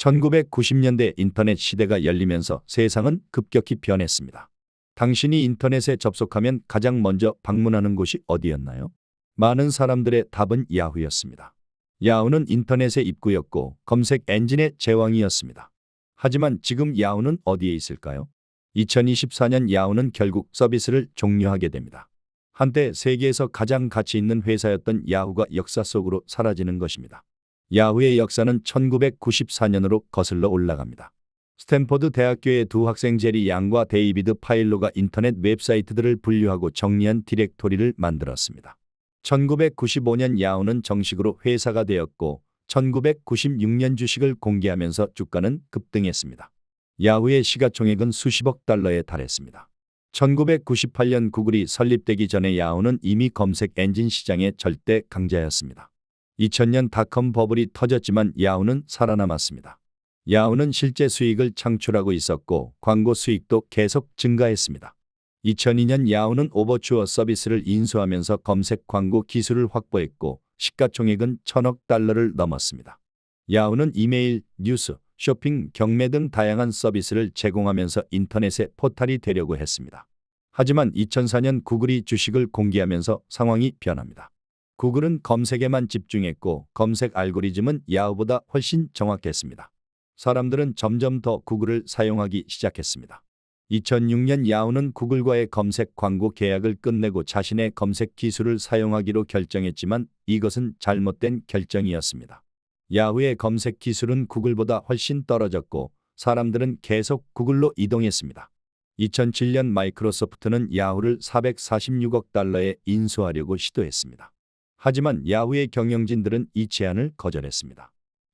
1990년대 인터넷 시대가 열리면서 세상은 급격히 변했습니다. 당신이 인터넷에 접속하면 가장 먼저 방문하는 곳이 어디였나요? 많은 사람들의 답은 야후였습니다. 야후는 인터넷의 입구였고 검색 엔진의 제왕이었습니다. 하지만 지금 야후는 어디에 있을까요? 2024년 야후는 결국 서비스를 종료하게 됩니다. 한때 세계에서 가장 가치 있는 회사였던 야후가 역사 속으로 사라지는 것입니다. 야후의 역사는 1994년으로 거슬러 올라갑니다. 스탠퍼드 대학교의 두 학생 제리 양과 데이비드 파일로가 인터넷 웹사이트들을 분류하고 정리한 디렉토리를 만들었습니다. 1995년 야후는 정식으로 회사가 되었고 1996년 주식을 공개하면서 주가는 급등했습니다. 야후의 시가총액은 수십억 달러에 달했습니다. 1998년 구글이 설립되기 전에 야후는 이미 검색 엔진 시장의 절대 강자였습니다. 2000년 닷컴 버블이 터졌지만 야후는 살아남았습니다. 야후는 실제 수익을 창출하고 있었고 광고 수익도 계속 증가했습니다. 2002년 야후는 오버추어 서비스를 인수하면서 검색 광고 기술을 확보했고 시가총액은 1000억 달러를 넘었습니다. 야후는 이메일, 뉴스, 쇼핑, 경매 등 다양한 서비스를 제공하면서 인터넷의 포탈이 되려고 했습니다. 하지만 2004년 구글이 주식을 공개하면서 상황이 변합니다. 구글은 검색에만 집중했고 검색 알고리즘은 야후보다 훨씬 정확했습니다. 사람들은 점점 더 구글을 사용하기 시작했습니다. 2006년 야후는 구글과의 검색 광고 계약을 끝내고 자신의 검색 기술을 사용하기로 결정했지만 이것은 잘못된 결정이었습니다. 야후의 검색 기술은 구글보다 훨씬 떨어졌고 사람들은 계속 구글로 이동했습니다. 2007년 마이크로소프트는 야후를 446억 달러에 인수하려고 시도했습니다. 하지만 야후의 경영진들은 이 제안을 거절했습니다.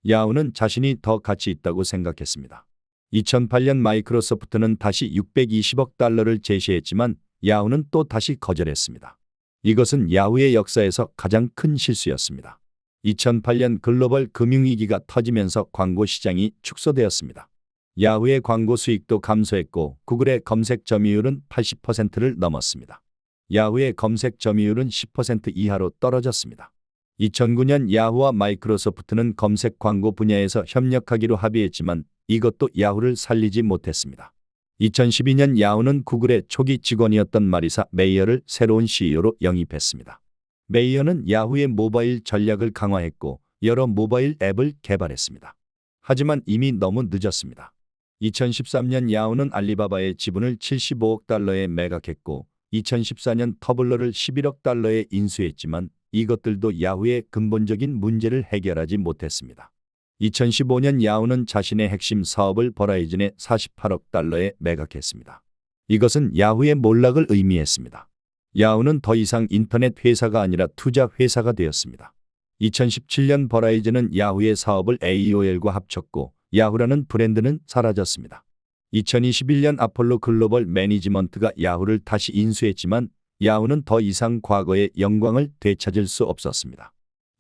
야후는 자신이 더 가치 있다고 생각했습니다. 2008년 마이크로소프트는 다시 620억 달러를 제시했지만 야후는 또 다시 거절했습니다. 이것은 야후의 역사에서 가장 큰 실수였습니다. 2008년 글로벌 금융위기가 터지면서 광고 시장이 축소되었습니다. 야후의 광고 수익도 감소했고 구글의 검색 점유율은 80%를 넘었습니다. 야후의 검색 점유율은 10% 이하로 떨어졌습니다. 2009년 야후와 마이크로소프트는 검색 광고 분야에서 협력하기로 합의했지만 이것도 야후를 살리지 못했습니다. 2012년 야후는 구글의 초기 직원이었던 마리사 메이어를 새로운 CEO로 영입했습니다. 메이어는 야후의 모바일 전략을 강화했고 여러 모바일 앱을 개발했습니다. 하지만 이미 너무 늦었습니다. 2013년 야후는 알리바바의 지분을 75억 달러에 매각했고 2014년 터블러를 11억 달러에 인수했지만 이것들도 야후의 근본적인 문제를 해결하지 못했습니다. 2015년 야후는 자신의 핵심 사업을 버라이즌에 48억 달러에 매각했습니다. 이것은 야후의 몰락을 의미했습니다. 야후는 더 이상 인터넷 회사가 아니라 투자 회사가 되었습니다. 2017년 버라이즌은 야후의 사업을 AOL과 합쳤고 야후라는 브랜드는 사라졌습니다. 2021년 아폴로 글로벌 매니지먼트가 야후를 다시 인수했지만 야후는 더 이상 과거의 영광을 되찾을 수 없었습니다.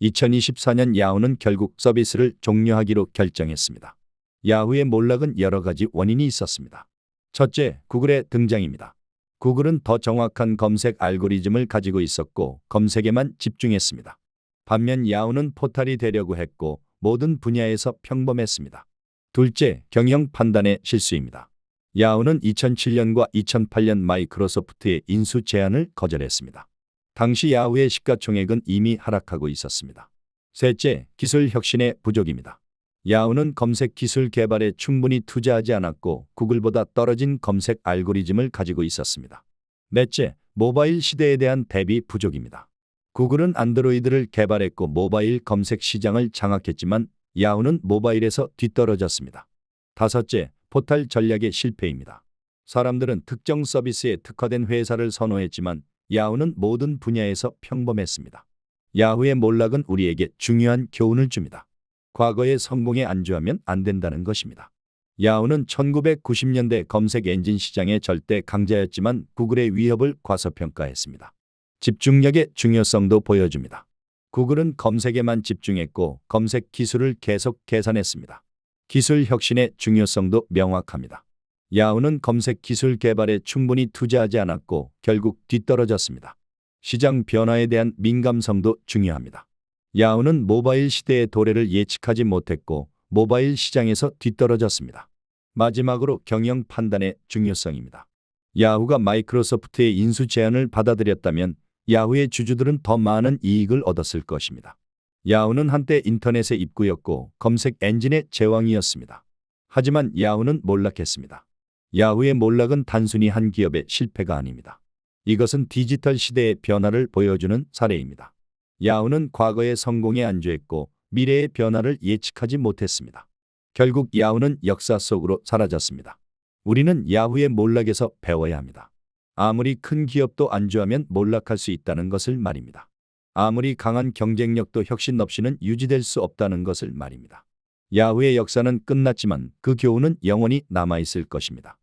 2024년 야후는 결국 서비스를 종료하기로 결정했습니다. 야후의 몰락은 여러 가지 원인이 있었습니다. 첫째, 구글의 등장입니다. 구글은 더 정확한 검색 알고리즘을 가지고 있었고 검색에만 집중했습니다. 반면 야후는 포탈이 되려고 했고 모든 분야에서 평범했습니다. 둘째, 경영 판단의 실수입니다. 야후는 2007년과 2008년 마이크로소프트의 인수 제안을 거절했습니다. 당시 야후의 시가총액은 이미 하락하고 있었습니다. 셋째, 기술 혁신의 부족입니다. 야후는 검색 기술 개발에 충분히 투자하지 않았고 구글보다 떨어진 검색 알고리즘을 가지고 있었습니다. 넷째, 모바일 시대에 대한 대비 부족입니다. 구글은 안드로이드를 개발했고 모바일 검색 시장을 장악했지만 야후는 모바일에서 뒤떨어졌습니다. 다섯째, 포탈 전략의 실패입니다. 사람들은 특정 서비스에 특화된 회사를 선호했지만 야후는 모든 분야에서 평범했습니다. 야후의 몰락은 우리에게 중요한 교훈을 줍니다. 과거의 성공에 안주하면 안 된다는 것입니다. 야후는 1990년대 검색 엔진 시장의 절대 강자였지만 구글의 위협을 과소평가했습니다. 집중력의 중요성도 보여줍니다. 구글은 검색에만 집중했고 검색 기술을 계속 개선했습니다. 기술 혁신의 중요성도 명확합니다. 야후는 검색 기술 개발에 충분히 투자하지 않았고 결국 뒤떨어졌습니다. 시장 변화에 대한 민감성도 중요합니다. 야후는 모바일 시대의 도래를 예측하지 못했고 모바일 시장에서 뒤떨어졌습니다. 마지막으로 경영 판단의 중요성입니다. 야후가 마이크로소프트의 인수 제안을 받아들였다면 야후의 주주들은 더 많은 이익을 얻었을 것입니다. 야후는 한때 인터넷의 입구였고 검색 엔진의 제왕이었습니다. 하지만 야후는 몰락했습니다. 야후의 몰락은 단순히 한 기업의 실패가 아닙니다. 이것은 디지털 시대의 변화를 보여주는 사례입니다. 야후는 과거의 성공에 안주했고 미래의 변화를 예측하지 못했습니다. 결국 야후는 역사 속으로 사라졌습니다. 우리는 야후의 몰락에서 배워야 합니다. 아무리 큰 기업도 안주하면 몰락할 수 있다는 것을 말입니다. 아무리 강한 경쟁력도 혁신 없이는 유지될 수 없다는 것을 말입니다. 야후의 역사는 끝났지만 그 교훈은 영원히 남아있을 것입니다.